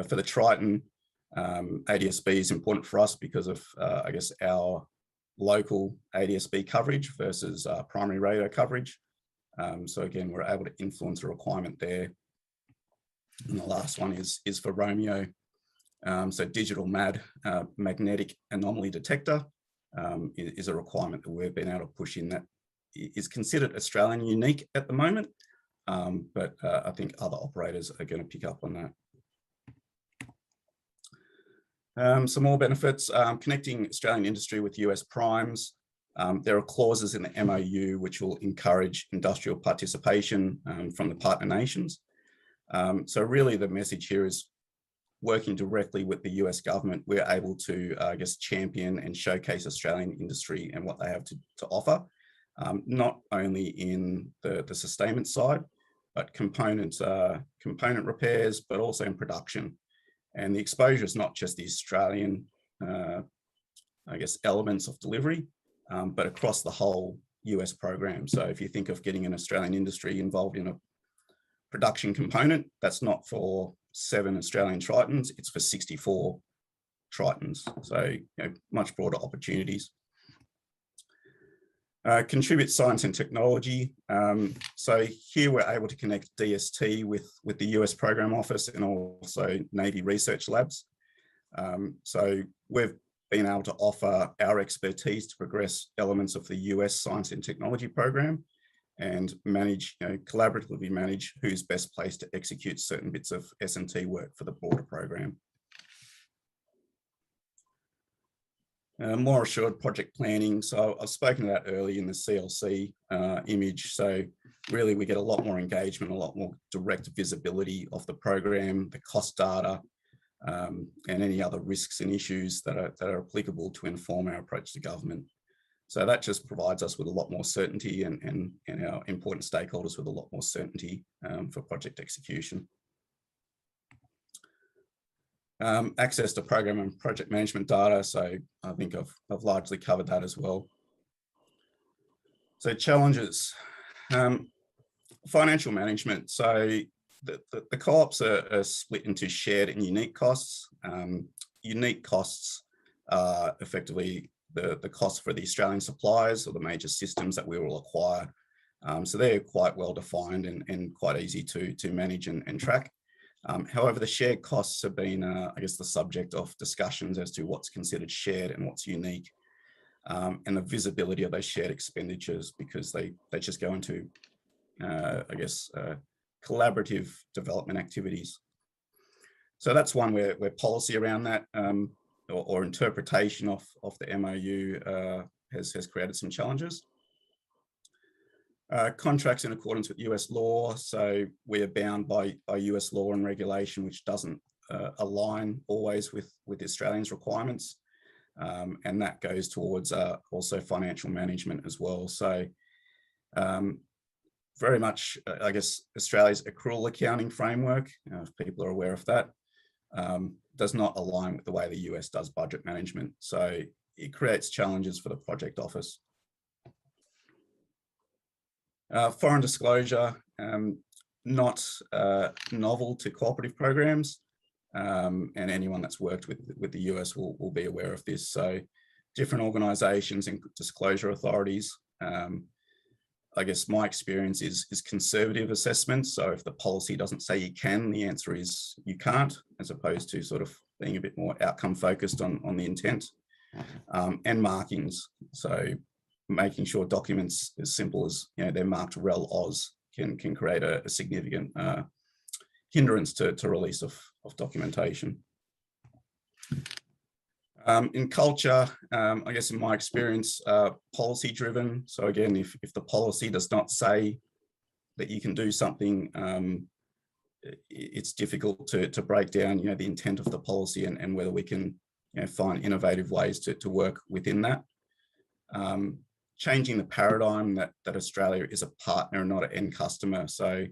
for the Triton, ADSB is important for us because of, I guess, our local ADSB coverage versus primary radio coverage. So again, we're able to influence a requirement there. And the last one is for Romeo. So digital magnetic anomaly detector is a requirement that we've been able to push in that is considered Australian unique at the moment, but I think other operators are going to pick up on that. Some more benefits, connecting Australian industry with US primes. There are clauses in the MOU which will encourage industrial participation from the partner nations. So really the message here is working directly with the US government, we're able to, I guess, champion and showcase Australian industry and what they have to offer, not only in the sustainment side, but component repairs, but also in production. And the exposure is not just the Australian, I guess, elements of delivery, but across the whole US program. So if you think of getting an Australian industry involved in a production component, that's not for 7 Australian Tritons, it's for 64 Tritons. So, much broader opportunities. Contribute science and technology. So here we're able to connect DST with the US program office and also Navy research labs. So we've been able to offer our expertise to progress elements of the US science and technology program and manage, collaboratively manage who's best placed to execute certain bits of S&T work for the broader program. More assured project planning. So I've spoken about earlier in the CLC image. So really we get a lot more engagement, a lot more direct visibility of the program, the cost data, and any other risks and issues that are applicable to inform our approach to government. So that just provides us with a lot more certainty and our important stakeholders with a lot more certainty for project execution. Access to program and project management data. So I think I've largely covered that as well. So challenges, financial management. So the co-ops are split into shared and unique costs. Unique costs are effectively the cost for the Australian suppliers or the major systems that we will acquire. So they're quite well defined and quite easy to manage and track. However, the shared costs have been, I guess, the subject of discussions as to what's considered shared and what's unique, and the visibility of those shared expenditures, because they just go into, I guess, collaborative development activities. So that's one where policy around that or interpretation of the MOU has created some challenges. Contracts in accordance with US law. So we are bound by US law and regulation, which doesn't align always with the Australians' requirements. And that goes towards also financial management as well. So very much, I guess, Australia's accrual accounting framework, if people are aware of that, does not align with the way the US does budget management. So it creates challenges for the project office. Foreign disclosure, not novel to cooperative programs, and anyone that's worked with the US will be aware of this. So different organizations and disclosure authorities. I guess my experience is conservative assessments. So if the policy doesn't say you can, the answer is you can't, as opposed to sort of being a bit more outcome focused on the intent, and markings. So making sure documents as simple as, they're marked Rel Aus can create a significant hindrance to release of documentation. In culture, I guess in my experience, policy driven. So again, if the policy does not say that you can do something, it's difficult to break down, the intent of the policy and whether we can, find innovative ways to work within that. Changing the paradigm that Australia is a partner and not an end customer. So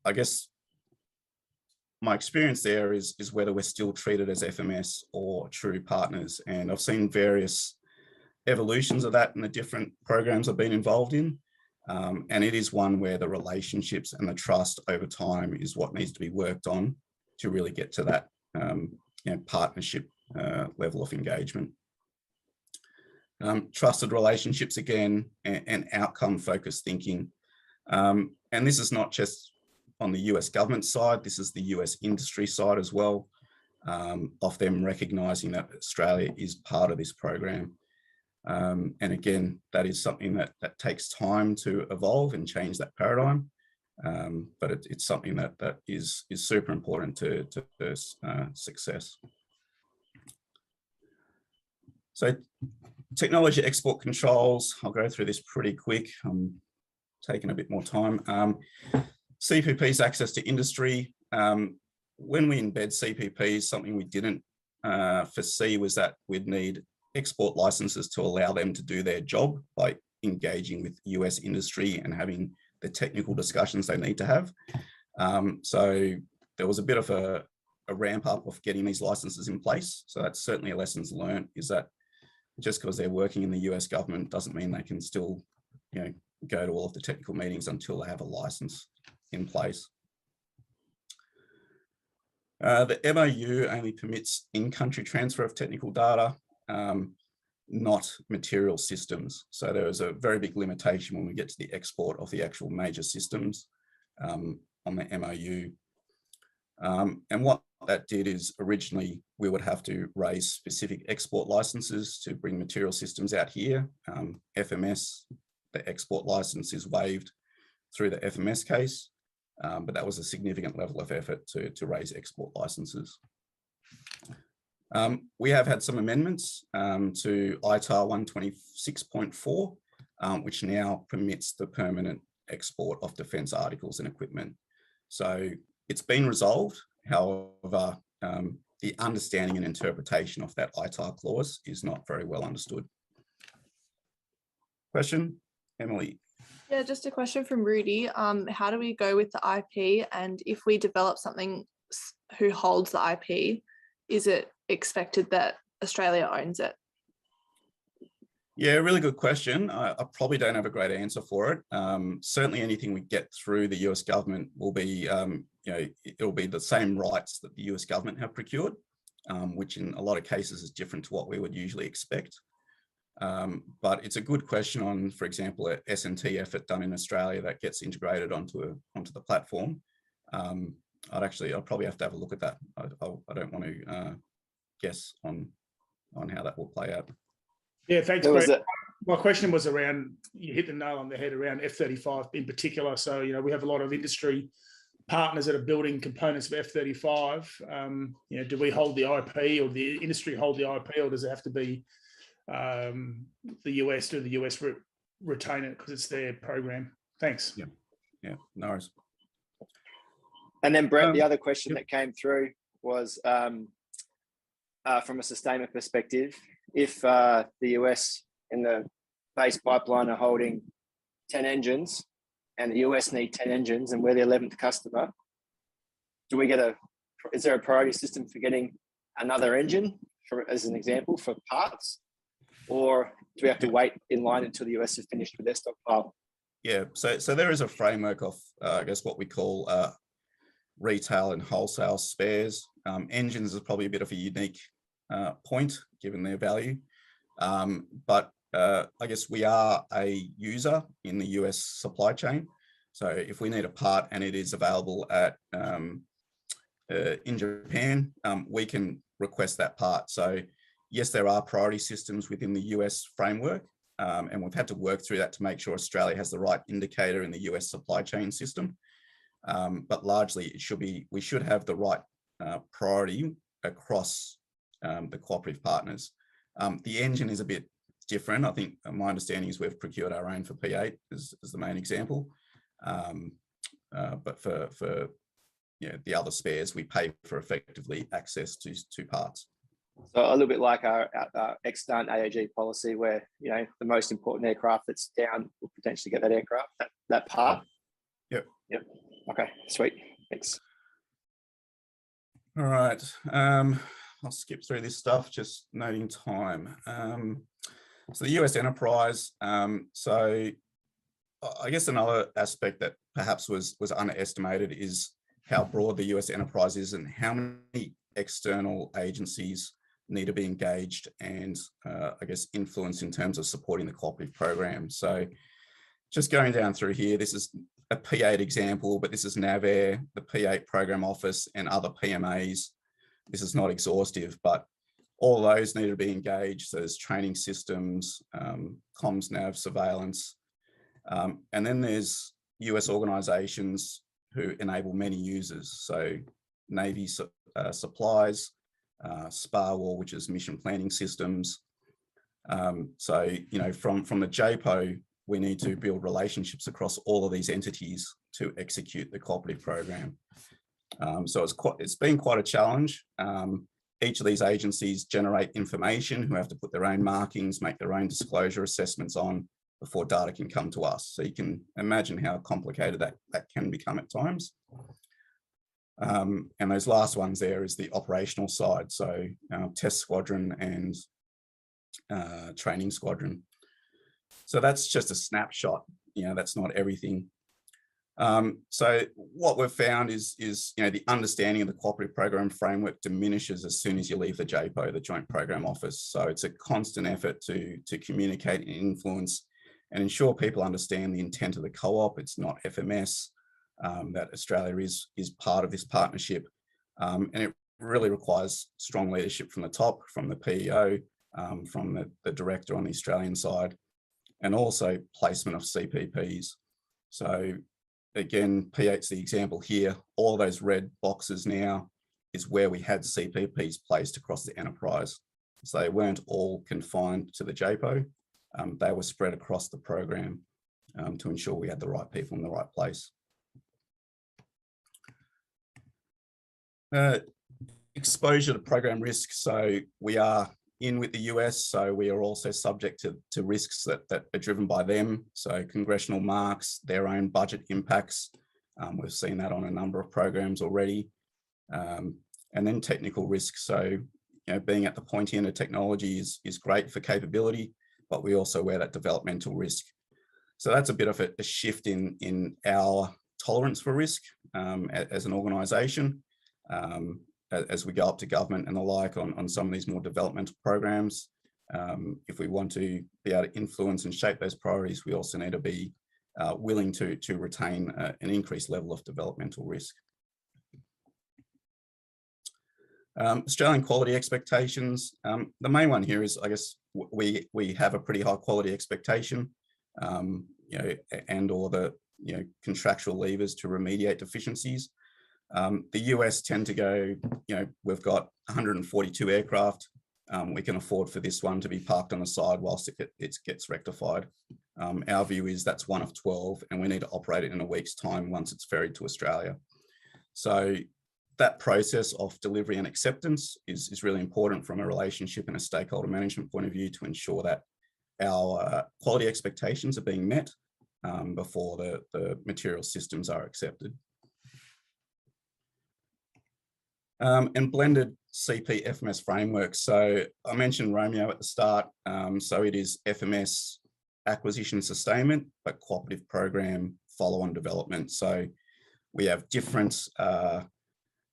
I guess my experience there is whether we're still treated as FMS or true partners. And I've seen various evolutions of that in the different programs I've been involved in. And it is one where the relationships and the trust over time is what needs to be worked on to really get to that partnership level of engagement. Trusted relationships again, and outcome focused thinking. And this is not just on the US government side, this is the US industry side as well. of them recognising that Australia is part of this program. And again, that is something that takes time to evolve and change that paradigm. But it's something that is super important to success. So technology export controls, I'll go through this pretty quick. I'm taking a bit more time. CPP's access to industry. When we embed CPPs, something we didn't foresee was that we'd need export licenses to allow them to do their job by engaging with US industry and having the technical discussions they need to have. So there was a bit of a ramp up of getting these licenses in place. So that's certainly a lessons learned, is that just because they're working in the US government doesn't mean they can still, go to all of the technical meetings until they have a license in place. The MOU only permits in-country transfer of technical data, not material systems. So there is a very big limitation when we get to the export of the actual major systems on the MOU. And what that did is originally we would have to raise specific export licenses to bring material systems out here. FMS, the export license is waived through the FMS case, but that was a significant level of effort to raise export licenses. We have had some amendments to ITAR 126.4, which now permits the permanent export of defence articles and equipment. So it's been resolved. However, the understanding and interpretation of that ITAR clause is not very well understood. Question, Emily? Yeah, just a question from Rudy. How do we go with the IP? And if we develop something, who holds the IP? Is it expected that Australia owns it? Yeah, really good question. I probably don't have a great answer for it. Certainly anything we get through the US government will be, it'll be the same rights that the US government have procured, which in a lot of cases is different to what we would usually expect. But it's a good question on, for example, a S&T effort done in Australia that gets integrated onto the platform. I'll probably have to have a look at that. I don't want to guess on how that will play out. Yeah, thanks, Brett. My question was around, you hit the nail on the head around F-35 in particular. So, we have a lot of industry partners that are building components of F-35. Do we hold the IP, or the industry hold the IP, or does it have to be the US? Do the US retain it because it's their program? Thanks. Yeah, no worries. And then Brett, the other question that came through was from a sustainment perspective, if the US in the base pipeline are holding 10 engines and the US need 10 engines and we're the 11th customer, is there a priority system for getting another engine, as an example, for parts? Or do we have to wait in line until the US is finished with their stockpile? Yeah, so there is a framework of, I guess, what we call retail and wholesale spares. Engines is probably a bit of a unique point given their value. But I guess we are a user in the US supply chain. So if we need a part and it is available in Japan, we can request that part. So yes, there are priority systems within the US framework, and we've had to work through that to make sure Australia has the right indicator in the US supply chain system. But largely, we should have the right priority across the cooperative partners. The engine is a bit different. I think my understanding is we've procured our own for P8 as the main example. But for the other spares, we pay for effectively access to parts. So a little bit like our extant AOG policy, where the most important aircraft that's down will potentially get that aircraft, that part. Yep. Okay, sweet. Thanks. All right. I'll skip through this stuff, just noting time. So the US enterprise. So I guess another aspect that perhaps was underestimated is how broad the US enterprise is and how many external agencies need to be engaged and I guess influence in terms of supporting the cooperative program. So just going down through here, this is a P8 example, but this is NAVAIR, the P8 program office, and other PMAs. this is not exhaustive, but all those need to be engaged. So there's training systems, comms, nav, surveillance. And then there's US organizations who enable many users. So Navy supplies, SPARWAR, which is mission planning systems. So, you know, from the JPO, we need to build relationships across all of these entities to execute the cooperative program. So it's been quite a challenge. Each of these agencies generate information who have to put their own markings, make their own disclosure assessments on before data can come to us. So you can imagine how complicated that can become at times. And those last ones there is the operational side. So test squadron and training squadron. So that's just a snapshot. You know, that's not everything. So what we've found is you know, the understanding of the cooperative program framework diminishes as soon as you leave the JPO, the Joint Program Office. So it's a constant effort to communicate and influence and ensure people understand the intent of the co-op. It's not FMS, that Australia is part of this partnership. And it really requires strong leadership from the top, from the PEO, from the director on the Australian side, and also placement of CPPs. So again, P8's the example here. All those red boxes now is where we had CPPs placed across the enterprise. So they weren't all confined to the JPO. They were spread across the program to ensure we had the right people in the right place. Exposure to program risk. So we are in with the US, so we are also subject to risks that are driven by them. So congressional marks, their own budget impacts. We've seen that on a number of programs already. And then technical risks. So, you know, being at the pointy end of technology is great for capability, but we also wear that developmental risk. So that's a bit of a shift in our tolerance for risk as an organisation. As we go up to government and the like on some of these more developmental programs. If we want to be able to influence and shape those priorities, we also need to be willing to retain an increased level of developmental risk. Australian quality expectations. The main one here is, I guess, we have a pretty high quality expectation, you know, and or the, you know, contractual levers to remediate deficiencies. The US tend to go, you know, we've got 142 aircraft. We can afford for this one to be parked on the side whilst it gets rectified. Our view is that's one of 12 and we need to operate it in a week's time once it's ferried to Australia. So that process of delivery and acceptance is really important from a relationship and a stakeholder management point of view to ensure that our quality expectations are being met before the material systems are accepted. And blended CP FMS frameworks. So I mentioned Romeo at the start. So it is FMS acquisition sustainment, but cooperative program follow-on development. So we have different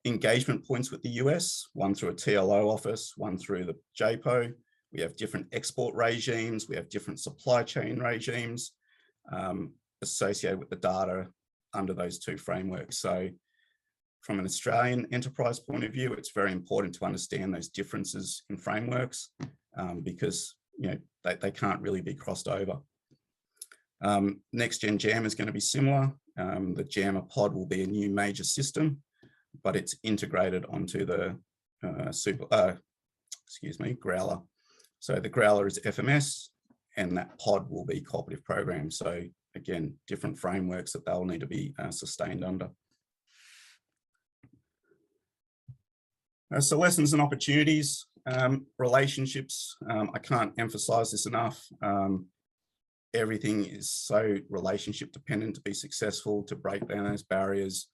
engagement points with the US, one through a TLO office, one through the JPO. We have different export regimes. We have different supply chain regimes associated with the data under those two frameworks. So from an Australian enterprise point of view, it's very important to understand those differences in frameworks because, you know, they can't really be crossed over. Next Gen JAM is going to be similar. The JAMA pod will be a new major system, but it's integrated onto the Growler. So the Growler is FMS and that pod will be cooperative program. So again, different frameworks that they'll need to be sustained under. So lessons and opportunities, relationships, I can't emphasize this enough. Everything is so relationship dependent to be successful, to break down those barriers,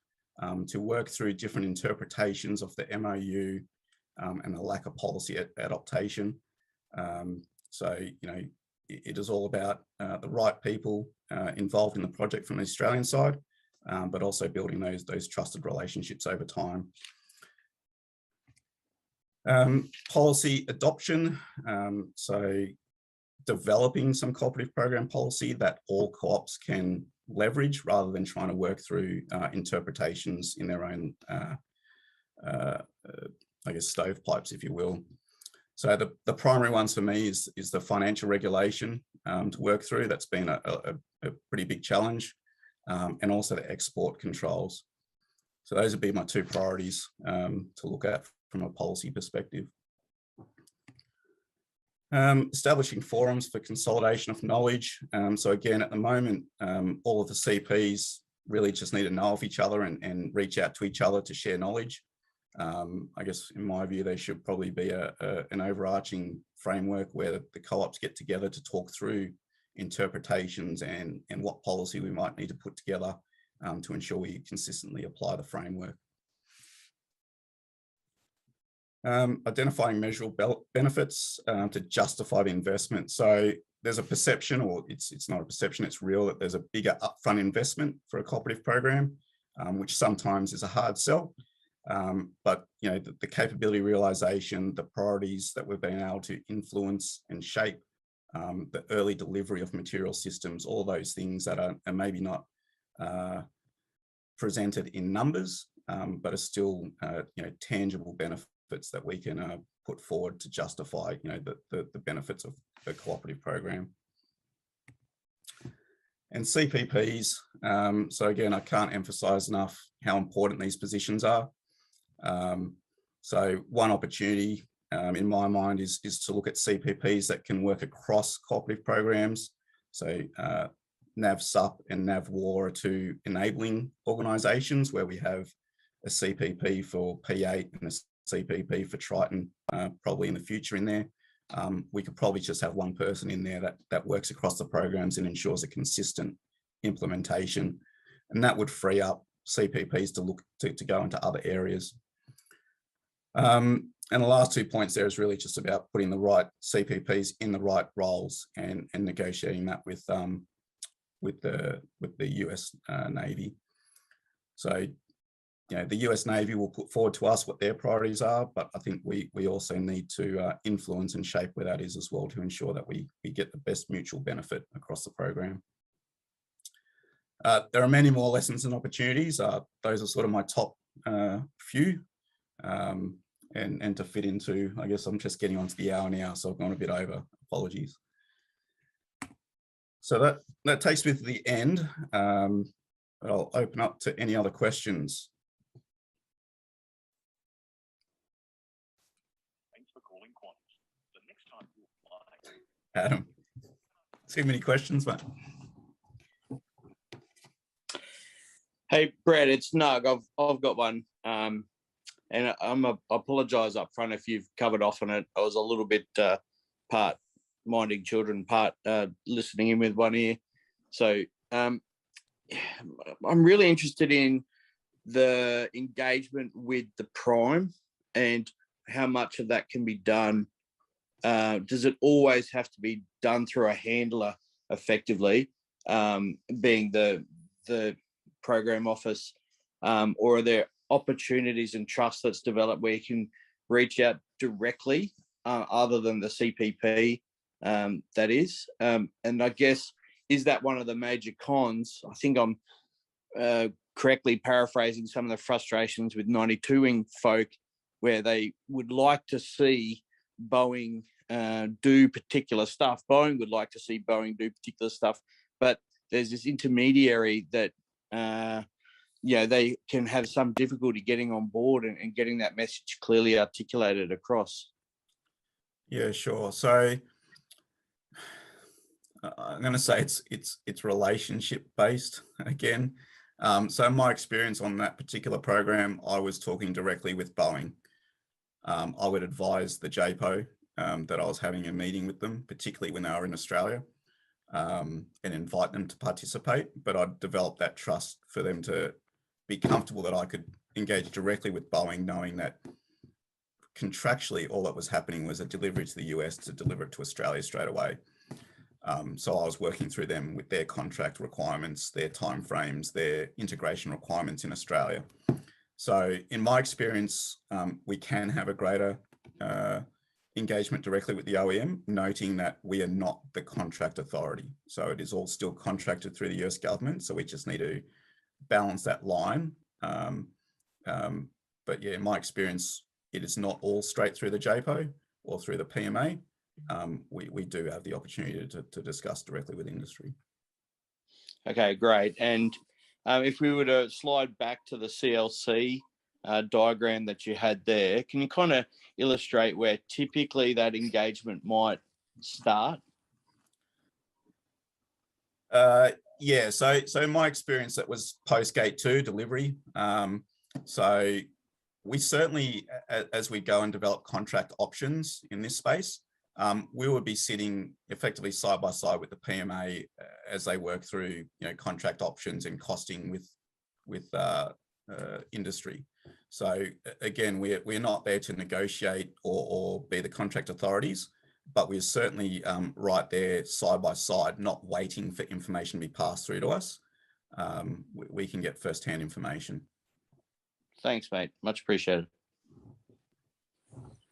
to work through different interpretations of the MOU and the lack of policy adaptation. So, you know, it is all about the right people involved in the project from the Australian side, but also building those trusted relationships over time. Policy adoption, so developing some cooperative program policy that all co-ops can leverage rather than trying to work through interpretations in their own I guess, stovepipes, if you will. So the primary ones for me is the financial regulation to work through. That's been a pretty big challenge, and also the export controls. So those would be my two priorities to look at from a policy perspective. Establishing forums for consolidation of knowledge. So again, at the moment, all of the CPs really just need to know of each other and reach out to each other to share knowledge. I guess in my view, there should probably be an overarching framework where the co-ops get together to talk through interpretations and what policy we might need to put together to ensure we consistently apply the framework. Identifying measurable benefits to justify the investment. So there's a perception, or it's not a perception, it's real, that there's a bigger upfront investment for a cooperative program, which sometimes is a hard sell. But you know, the capability realization, the priorities that we've been able to influence and shape, the early delivery of material systems, all those things that are maybe not presented in numbers, but are still you know, tangible benefits that we can put forward to justify, you know, the benefits of the cooperative program. And CPPs. So again, I can't emphasize enough how important these positions are. So one opportunity in my mind is to look at CPPs that can work across cooperative programs. So NAV-SUP and NAV-WAR are two enabling organisations where we have a CPP for P8 and a CPP for Triton, probably in the future in there. We could probably just have one person in there that works across the programs and ensures a consistent implementation. And that would free up CPPs to look to go into other areas. And the last 2 points there is really just about putting the right CPPs in the right roles and negotiating that with the US Navy. So, you know, the US Navy will put forward to us what their priorities are, but I think we also need to influence and shape where that is as well to ensure that we get the best mutual benefit across the program. There are many more lessons and opportunities. Those are sort of my top few. And to fit into, I guess I'm just getting onto the hour now, so I've gone a bit over, apologies. So that takes me to the end. I'll open up to any other questions. Thanks for calling Qantas. The next time you fly. Adam, too many questions, mate. Hey, Brad, it's Nug. I've got one. And I apologise up front if you've covered off on it. I was a little bit part minding children, part listening in with one ear. So I'm really interested in the engagement with the prime and how much of that can be done. Does it always have to be done through a handler effectively, being the program office, or are there opportunities and trust that's developed where you can reach out directly other than the CPP, that is? And I guess, is that one of the major cons? I think I'm correctly paraphrasing some of the frustrations with 92-wing folk, where they would like to see Boeing do particular stuff. Boeing would like to see Boeing do particular stuff, but there's this intermediary that they can have some difficulty getting on board and getting that message clearly articulated across. Yeah, sure. So I'm going to say it's relationship based again. So my experience on that particular program, I was talking directly with Boeing. I would advise the JPO that I was having a meeting with them, particularly when they were in Australia, and invite them to participate. But I'd develop that trust for them to be comfortable that I could engage directly with Boeing, knowing that contractually all that was happening was a delivery to the US to deliver it to Australia straight away. So I was working through them with their contract requirements, their timeframes, their integration requirements in Australia. So in my experience, we can have a greater engagement directly with the OEM, noting that we are not the contract authority. So it is all still contracted through the US government. So we just need to balance that line. But yeah, in my experience, it is not all straight through the JPO or through the PMA. We do have the opportunity to discuss directly with industry. Okay, great. And if we were to slide back to the CLC diagram that you had there, can you kind of illustrate where typically that engagement might start? Yeah, so in my experience, that was post gate 2 delivery. So we certainly, as we go and develop contract options in this space, we would be sitting effectively side by side with the PMA as they work through, contract options and costing with industry. So again, we're not there to negotiate or be the contract authorities, but we're certainly right there side by side, not waiting for information to be passed through to us. We can get first-hand information. Thanks, mate. Much appreciated.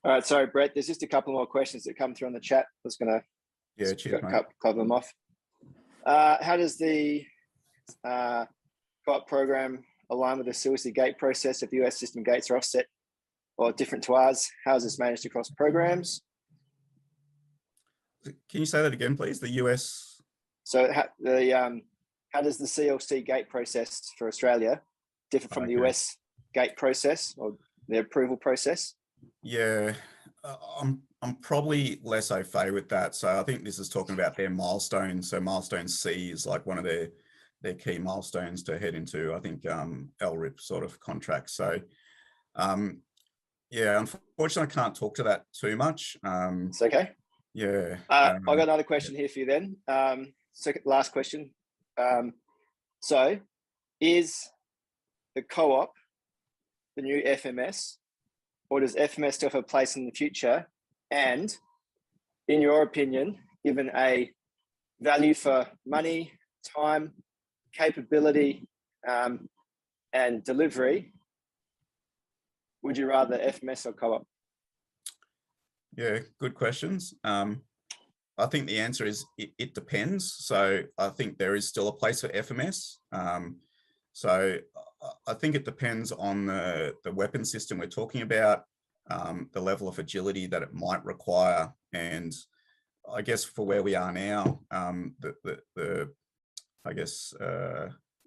All right, sorry, Brett, there's just a couple more questions that come through on the chat. I was going to cover them off. How does the co-op program align with the CLC gate process if the US system gates are offset or different to ours? How is this managed across programs? Can you say that again, please? The US. So how does the CLC gate process for Australia differ from the US gate process or the approval process? Yeah, I'm probably less au fait with that. So I think this is talking about their milestones. So milestone C is like one of their key milestones to head into, I think, LRIP sort of contracts. So yeah, unfortunately, I can't talk to that too much. It's okay. Yeah. I've got another question here for you then. Last question. So is the co-op the new FMS, or does FMS still have a place in the future? And in your opinion, given a value for money, time, capability, and delivery, would you rather FMS or co-op? Yeah, good questions. I think the answer is it depends. So I think there is still a place for FMS. So I think it depends on the weapon system we're talking about, the level of agility that it might require, and I guess for where we are now, the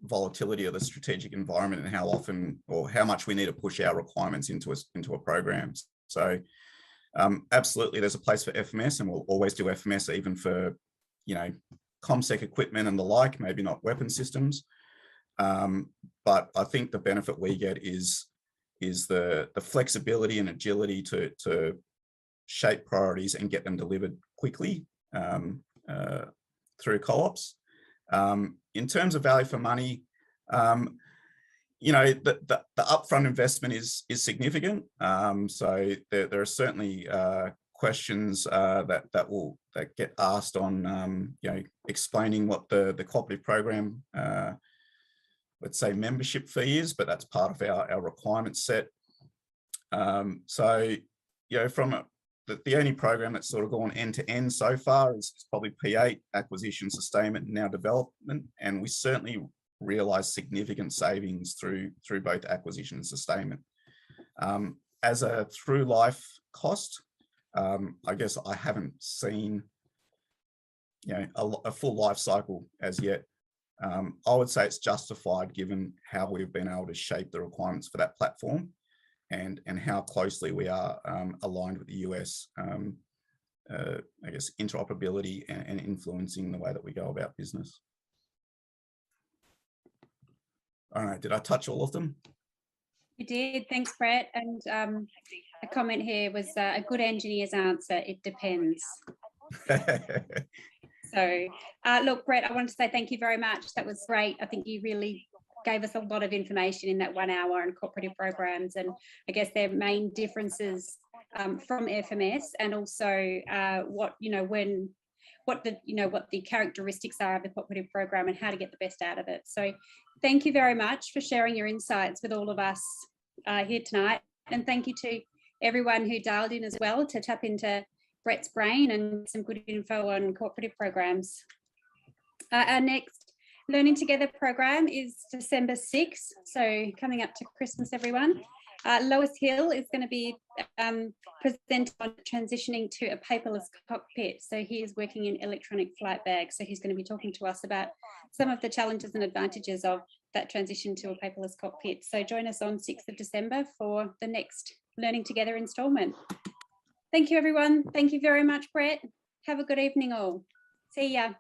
volatility of the strategic environment and how often or how much we need to push our requirements into a program. So absolutely, there's a place for FMS, and we'll always do FMS even for, ComSec equipment and the like, maybe not weapon systems. But I think the benefit we get is the flexibility and agility to shape priorities and get them delivered quickly through co-ops. In terms of value for money, the upfront investment is significant. So there are certainly questions that get asked on explaining what the cooperative program let's say membership fee is, but that's part of our requirement set. So from the only program that's sort of gone end to end so far is probably P8, acquisition, sustainment, and now development, and we certainly realize significant savings through both acquisition and sustainment. As a through life cost, I guess I haven't seen a full life cycle as yet. I would say it's justified given how we've been able to shape the requirements for that platform and how closely we are aligned with the US, I guess, interoperability and influencing the way that we go about business. All right, did I touch all of them? You did, thanks, Brett. And a comment here was a good engineer's answer, it depends. So look, Brett, I wanted to say thank you very much. That was great. I think you really gave us a lot of information in that 1 hour on cooperative programs, and I guess their main differences from FMS, and also what the characteristics are of the cooperative program and how to get the best out of it. So thank you very much for sharing your insights with all of us here tonight. And thank you to everyone who dialed in as well to tap into Brett's brain and some good info on cooperative programs. Our next Learning Together program is December 6th, so coming up to Christmas, everyone. Lois Hill is going to be present on transitioning to a paperless cockpit. So he is working in electronic flight bags. So he's going to be talking to us about some of the challenges and advantages of that transition to a paperless cockpit. So join us on 6th of December for the next Learning Together instalment. Thank you, everyone. Thank you very much, Brett. Have a good evening all. See ya.